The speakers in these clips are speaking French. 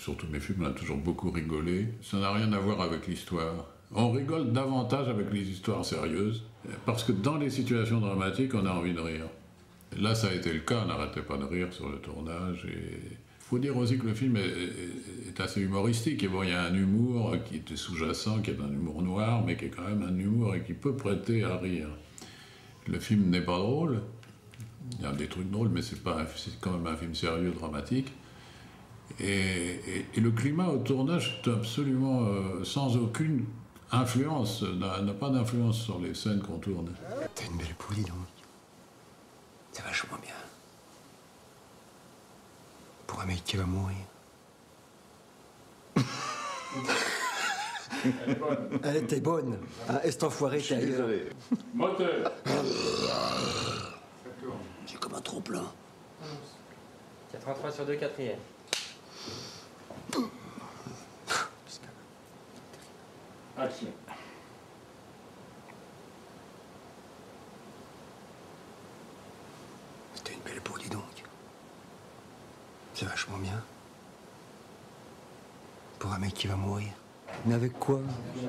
sur tous mes films, on a toujours beaucoup rigolé. Ça n'a rien à voir avec l'histoire. On rigole davantage avec les histoires sérieuses, parce que dans les situations dramatiques, on a envie de rire. Là, ça a été le cas, on n'arrêtait pas de rire sur le tournage. Il faut dire aussi que le film est assez humoristique. Et bon, il y a un humour qui est sous-jacent, qui est un humour noir, mais qui est quand même un humour et qui peut prêter à rire. Le film n'est pas drôle. Il y a des trucs drôles, mais c'est quand même un film sérieux, dramatique. Et le climat au tournage est absolument sans aucune influence, n'a pas d'influence sur les scènes qu'on tourne. T'as une belle peau, dis donc. C'est vachement bien. Pour un mec qui va mourir. Elle est bonne. Elle était bonne. Hein, est-ce enfoiré, t'es ailleurs. Désolé. Moteur. C'est comme un trop-plein. 83 sur 2, quatrième. Action. T'as une belle peau, dis donc. C'est vachement bien. Pour un mec qui va mourir. Mais avec quoi?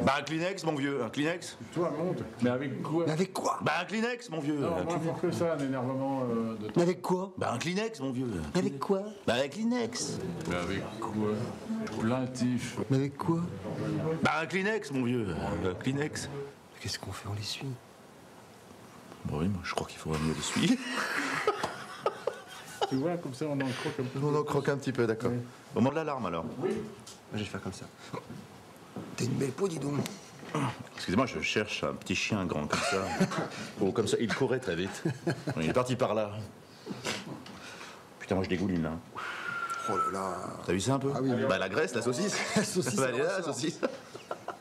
Bah un Kleenex, mon vieux, un Kleenex. Toi, monte. Mais avec quoi? Mais avec quoi? Bah un Kleenex, mon vieux. Non, moi, faut que ça, un énervement de... Mais avec quoi? Bah un Kleenex, mon vieux. Mais avec quoi? Bah un Kleenex. Mais avec quoi? Plaintif. Mais avec quoi? Bah un Kleenex, mon vieux. Un Kleenex. Qu'est-ce qu'on fait? On les suit. Bon oui, moi je crois qu'il faudrait mieux l'essuyer. Tu vois, comme ça, on en croque un peu. On en croque un petit peu, d'accord. Oui. Au moment de l'alarme, alors. Oui. Moi, je vais faire comme ça. T'as une belle peau, dis donc. Excusez-moi, je cherche un petit chien grand comme ça. Oh, comme ça, il courait très vite. Il est parti par là. Putain, moi je dégouline là. Oh là là. T'as vu ça un peu? Ah oui, oui. Bah la graisse, la saucisse. La saucisse, Bah, ça elle est là, la ressort. saucisse.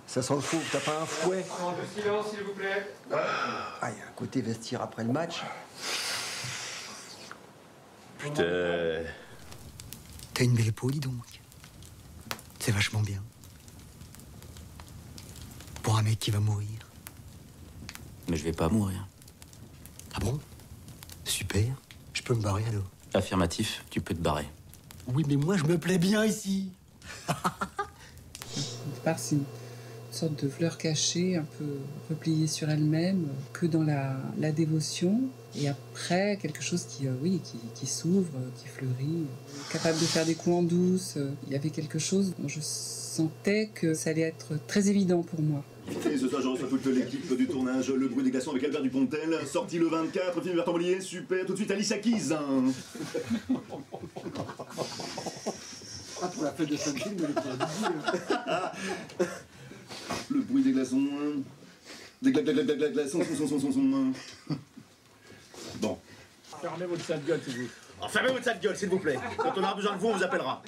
Ça sent le fou. T'as pas un fouet? Un peu de silence, s'il vous plaît. Ah, il y a un côté vestiaire après le match. Putain. T'as une belle peau, dis donc. C'est vachement bien. Pour un mec qui va mourir. Mais je vais pas mourir. Ah bon? Super. Je peux me barrer alors? Affirmatif, tu peux te barrer. Oui, mais moi, je me plais bien ici. Par c'est une sorte de fleur cachée, un peu repliée sur elle-même, que dans la dévotion. Et après, quelque chose qui s'ouvre, qui fleurit, capable de faire des coups en douce. Il y avait quelque chose dont je sentais que ça allait être très évident pour moi. Et ce soir, je reçois toute l'équipe du tournage, Le Bruit des glaçons avec Albert Dupontel, sorti le 24, film Bertrand Bollier, super, tout de suite Alicia Keys. Ah, pour la fête de Saint-Film, elle est pas Le bruit des glaçons, des glaçons, Bon. Fermez votre sale gueule, s'il vous plaît. Alors, fermez votre sale gueule, s'il vous plaît. Quand on aura besoin de vous, on vous appellera.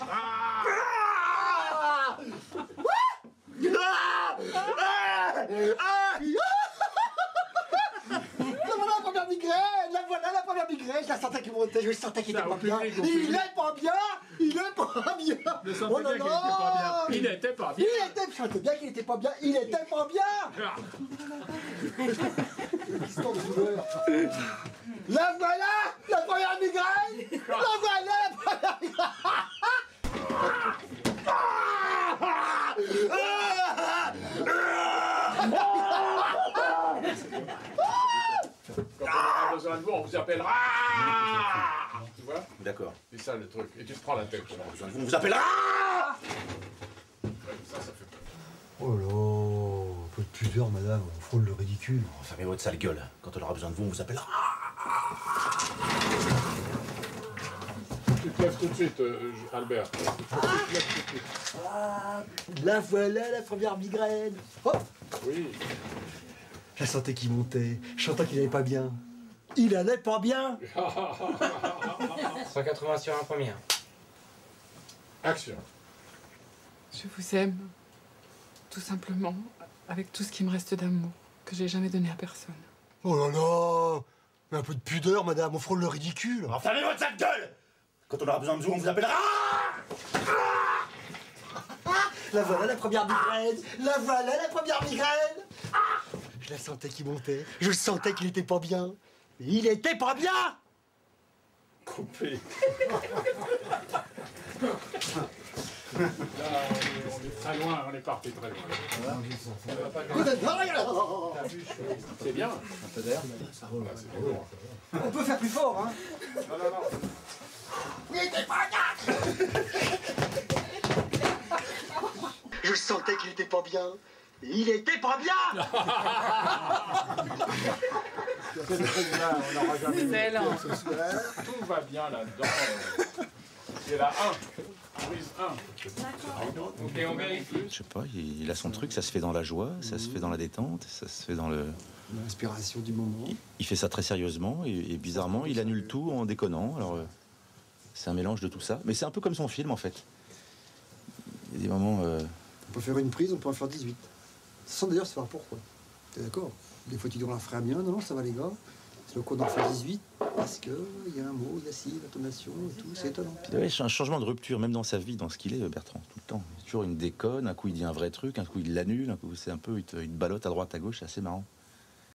La première migraine, la première migraine, je la sentais qui montait, je sentais qu'il était Ça, pas au bien. public, Il est pas bien, il est pas bien. Je sentais bien qu'il était pas bien. Il était pas bien. Je sentais bien qu'il était pas bien, il était pas bien. Histoire de douleur. La voilà, la première migraine. La voilà, la première migraine. Quand on aura besoin de vous, on vous appellera. Tu vois? D'accord. C'est ça le truc. Et tu te prends la tête. On vous appellera. Ça fait peur. Oh là, un peu de pudeur, madame, on frôle le ridicule. Fermez votre sale gueule. Quand on aura besoin de vous, on vous appellera. Tu te lèves tout de suite, Albert. Tu te lèves tout de suite. Ah, la voilà, la première migraine. Hop. Oui. Je la sentais qui montait, je sentais qu'il allait pas bien. Il allait pas bien. 180 sur un premier. Action. Je vous aime, tout simplement, avec tout ce qui me reste d'amour, que j'ai jamais donné à personne. Oh là là, mais un peu de pudeur, madame, on frôle le ridicule. Alors, fermez votre sale gueule. Quand on aura besoin de vous, on vous appellera. La voilà la première migraine, la voilà la première migraine. Je la sentais qui montait, je sentais qu'il était pas bien. Mais il était pas bien. Coupé. on est très loin, on est parti très loin. C'est bien. Un peu d'air. On peut faire plus fort, hein. Non, non, non. Il était pas bien. Je sentais qu'il était pas bien. Il était pas bien. On n'aura jamais Excellent. Tout va bien là-dedans. C'est la 1. Prise 1. Ok, on vérifie. Je sais pas, il a son truc, ça se fait dans la joie, ça se fait dans la détente, ça se fait dans le... L'inspiration du moment. Il fait ça très sérieusement et bizarrement, il annule tout en déconnant. Alors, c'est un mélange de tout ça. Mais c'est un peu comme son film, en fait. Il y a des moments... On peut faire une prise, on peut en faire 18. Sans d'ailleurs savoir pourquoi. T'es d'accord? Des fois tu dis on la ferait bien, non, ça va les gars. C'est le coup d'en faire 18 parce qu'il y a un mot, il y a ci, l'intonation et tout, c'est étonnant. Puis, ouais, c'est un changement de rupture, même dans sa vie, dans ce qu'il est, Bertrand, tout le temps. Il y a toujours une déconne, un coup il dit un vrai truc, un coup il l'annule, un coup c'est un peu, il te ballotte à droite, à gauche, c'est assez marrant.